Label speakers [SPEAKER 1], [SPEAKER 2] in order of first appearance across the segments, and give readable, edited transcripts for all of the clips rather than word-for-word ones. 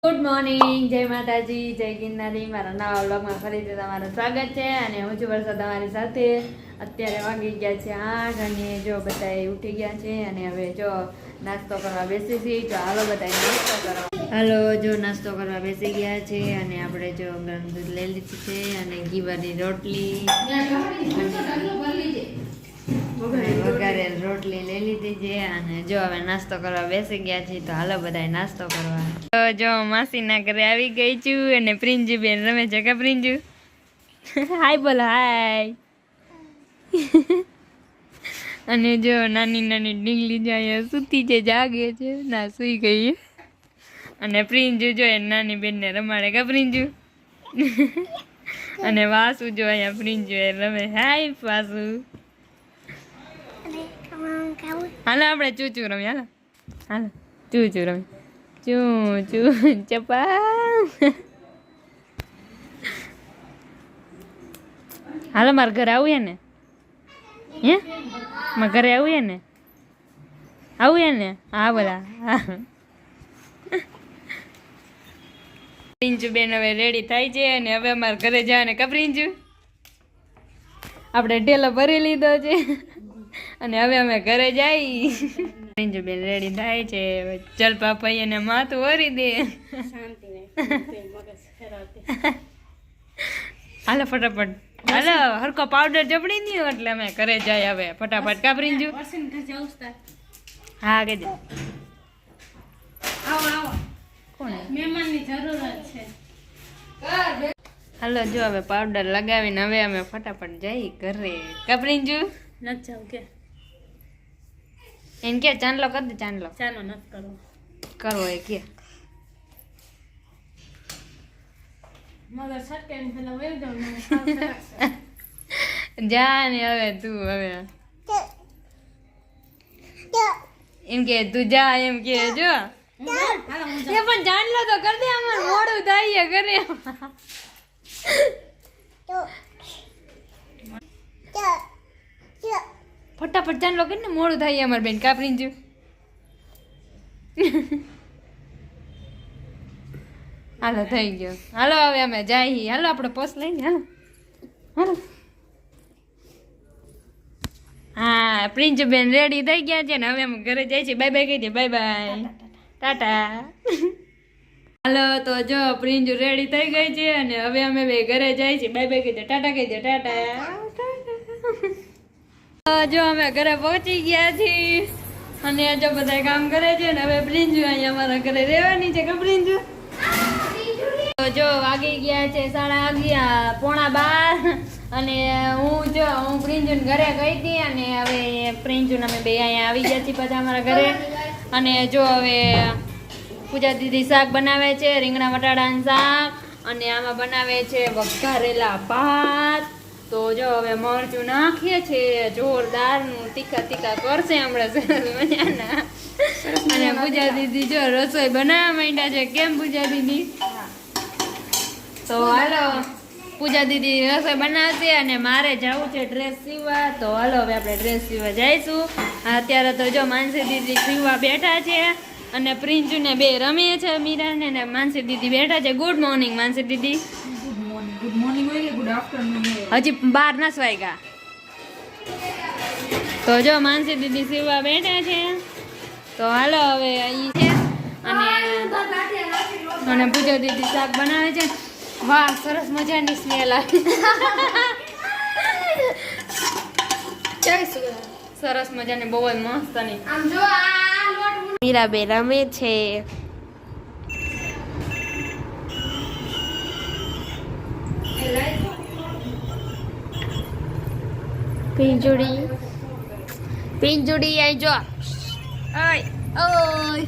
[SPEAKER 1] Good morning, જય માતાજી, જય ગિરનારી. મારા નવા વ્લોગમાં ફરીથી તમારું સ્વાગત છે. અને હું છું વર્ષા તમારી સાથે. અત્યારે વાગી ગયા છે 8 અને જો બધાએ ઉઠી ગયા છે અને હવે જો નાસ્તો કરવા બેસી છીએ. તો હાલો બધાએ નાસ્તો કરવા. હાલો, જો નાસ્તો કરવા બેસી ગયા છે અને આપણે જો ગરમ દૂધ લઈ લીધું છે અને ઘીવાળી રોટલી વઘારેલ રોટલી લઈ લીધી છે અને જો હવે નાસ્તો કરવા બેસી ગયા છીએ. તો હાલો બધાએ નાસ્તો કરવા. તો જો માસીના ઘરે આવી ગઈ છું અને પ્રિંજુ બેન રમે છે. કે પ્રિંજુ હાય બોલો, હાય. અને જો નાની નાની ડીંગલી જો અહીંયા સૂતી છે, જાગે છે, ના સૂઈ ગઈ. અને પ્રિંજુ જો એ નાની બેનને રમાડે. કે પ્રિંજુ અને વાસુ જો અહીંયા પ્રિંજુ એ રમે. હાય વાસુ. હાલો આપણે ચૂચું રમીએ. હાલો હાલો ચૂચું રમી. ચૂ ચૂ ચપા. હાલો મારા ઘરે આવું ને? હે મારા ઘરે આવું ને? આવું ને? હા બોલા. પ્રિંજુ બેન હવે રેડી થાય છે અને હવે અમારા ઘરે જવાને. કે પ્રિંજુ આપણે ઢેલો ભરી લીધો છે અને હવે અમે ઘરે જઈ. પ્રિંજુ બેન રેડી થાય છે. ચલ પાપા એને માથું ઓરી દે. હાલો ફટાફટ, હાલો હરકો પાવડર જપડી દો એટલે અમે ઘરે જાય હવે ફટાફટ. કા પ્રિંજુ? હા કહેજો. કોણ મહેમાનની જરૂરત છે. હાલો જો હવે પાવડર લગાવીને હવે અમે ફટાફટ જઈ ઘરે. કા પ્રિંજુ?
[SPEAKER 2] નથી જાવ કે
[SPEAKER 1] એને કે ચાંદલો કરી દે. ચાંદલો
[SPEAKER 2] ચાલો નથી કરવો.
[SPEAKER 1] કરવો એ કે
[SPEAKER 2] મગર સટકે ને પેલા વહી જાવ ને
[SPEAKER 1] જા ને હવે તું હવે એમ કે તું જા એમ કે જો એ પણ ચાંદલો તો કરી દે. અમાર મોડું થાય ઘરે. ફટાફટ ચાંદલો કરીને મોડું થાય અમાર બેન. કા પ્રિંજુ? હાલો થઈ ગયો. હાલો હવે અમે જઈએ. હાલો આપણે પોસ લઈને. હાલો હાલો. હા પ્રિંજુ બેન રેડી થઈ ગયા છે ને હવે અમે ઘરે જાય છે. બાય બાય કહી દે. બાય બાય, ટાટા. હાલો તો જો પ્રિંજુ રેડી થઈ ગઈ છે અને હવે અમે બે ઘરે જાય છે. બાય બાય કહી દે. ટાટા કહી દે. ટાટા. જો અમે ઘરે પહોંચી ગયા છીએ અને જો બધા કામ કરે છે ને હવે પ્રિંજુ અહીંયા અમારા ઘરે રહેવાની છે. કે પ્રિંજુ? તો જો વાગી ગયા છે 11:30 અને હું પ્રિંજુને ઘરે ગઈ હતી અને હવે પ્રિંજુને અમે બે અહીંયા આવી ગયા છીએ બધા અમારા ઘરે. અને જો હવે પૂજા દીદી શાક બનાવે છે, રીંગણા બટાટાનું શાક, અને આમાં બનાવે છે વઘારેલા ભાત. તો જો હવે મરચું નાખીએ છે જોરદારનું, તીખા તીખા કરશે હમણાં સરસ મજાના. અને પૂજા દીદી જો રસોઈ બનાવવા માંડ્યા છે. કેમ પૂજા દીદી? તો હાલો પૂજા દીદી રસોઈ બનાવશે અને મારે જવું છે ડ્રેસ સીવવા. તો હાલો હવે આપણે ડ્રેસ સીવવા જઈશું. અત્યારે તો જો માનસી દીદી સીવવા બેઠા છે અને પ્રિંજુને બે રમીએ છે. મીરાને ને માનસી દીદી બેઠા છે. ગુડ મોર્નિંગ માનસી દીદી.
[SPEAKER 2] ગુડ મોર્નિંગ હોય ગુડ આફ્ટરનૂન
[SPEAKER 1] હજી 12 ના વાગ્યા. તો જો માનસી દીદી સીવવા બેઠા છે. તો હાલો હવે અહીં છે અને પૂજા દીદી શાક બનાવે છે. વાહ સરસ મજાની સ્મેલ આવે. સરસ મજાની બહુ જ મસ્ત ની. મીરાબેન રમે છે. પિંજુડી પિંજુડી આઈ જો. ઓય ઓય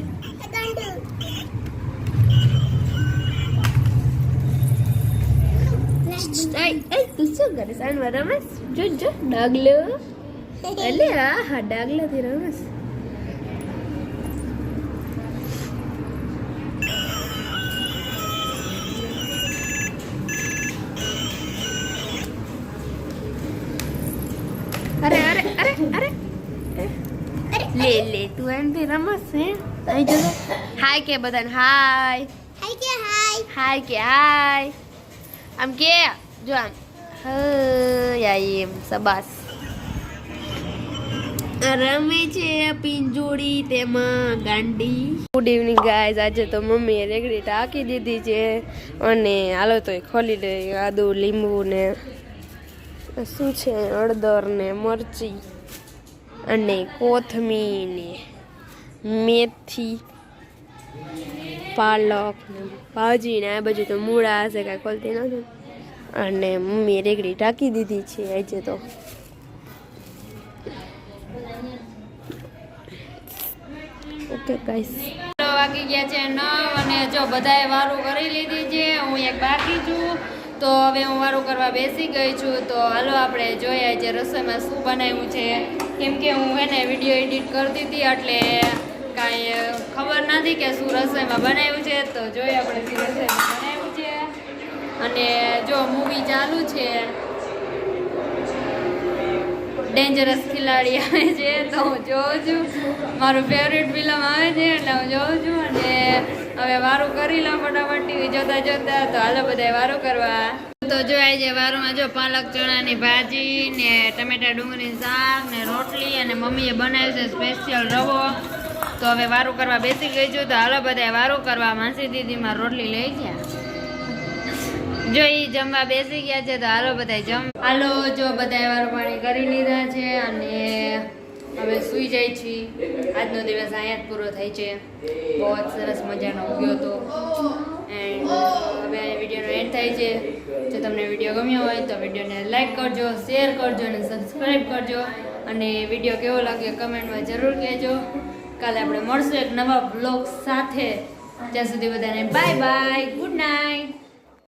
[SPEAKER 1] તું શું કરે? સાંજમાં રમસ? જો જો ડાગલો. એટલે હા ડાગલો થી રમસ. અરે અરે અરે અરે લે લે તું એમ થી રમસ હે? અહીં જો હાય કે બધાને હાય. હાય કે હાય કે હાય આમ કે જો આમ યા એમ સબાસ રમે છે પિંજોડી તેમાં ગાંડી. Good evening guys. આજે તો મમ્મીએ રેગડી ટાંકી દીધી છે અને હાલો તો એ ખોલી લઈ. આદુ લીંબુ ને શું છે હળદર ને મરચી અને કોથમીર ને મેથી પાલક ને ભાજી ને આ બાજુ તો મૂળા હશે કાંઈ ખોલતી નથી. અને મમ્મીએ રેગડી ટાંકી દીધી છે આજે તો. ઓકે ગાઈસ વાગી ગયા છે 9 અને જો બધાએ વારું કરી લીધી છે. હું એક બાકી છું તો હવે હું વારું કરવા બેસી ગઈ છું. તો હાલો આપણે જોઈએ જે રસોઈમાં શું બનાવ્યું છે. કેમ કે હું એને વિડીયો એડિટ કરતી હતી એટલે કાંઈ ખબર નથી કે શું રસોઈમાં બનાવ્યું છે. તો જોઈએ આપણે શું રસોઈમાં બનાવ્યું છે. અને જો મૂવી ચાલુ છે ડેન્જરસ ખિલાડી આવે છે તો હું જોઉં છું. મારું ફેવરેટ ફિલ્મ આવે છે એટલે હું જોઉં છું. અને હવે વારું કરી લઉં ફટાફટ ટીવી જોતા જોતા. તો હાલો બધાય વારું કરવા. તો જો આજે વારુંમાં જો પાલક ચણાની ભાજી ને ટમેટા ડુંગળીનું શાક ને રોટલી અને મમ્મીએ બનાવ્યું છે સ્પેશિયલ રવો. તો હવે વારું કરવા બેસી ગઈ છું. તો હાલો બધાય વારું કરવા. માસી દીદીમાં રોટલી લઈ ગયા. જો ઈ જમવા બેસી ગયા છે તો હાલો બધાય જમ. હાલો જો બધાય વારું પાણી કરી લીધા છે અને હવે સૂઈ જાય છે. આજનો દિવસ અહીંયા જ પૂરો થાય છે. બહુ જ સરસ મજાનો ઉગ્યો હતો એન્ડ હવે વિડીયોનો એન્ડ થાય છે. જો તમને વિડીયો ગમ્યો હોય તો વિડીયોને લાઈક કરજો, શેર કરજો અને સબસ્ક્રાઈબ કરજો. અને વિડીયો કેવો લાગ્યો કમેન્ટમાં જરૂર કહેજો. કાલે આપણે મળશું એક નવા બ્લોગ સાથે. ત્યાં સુધી બધાને બાય બાય, ગુડ નાઇટ.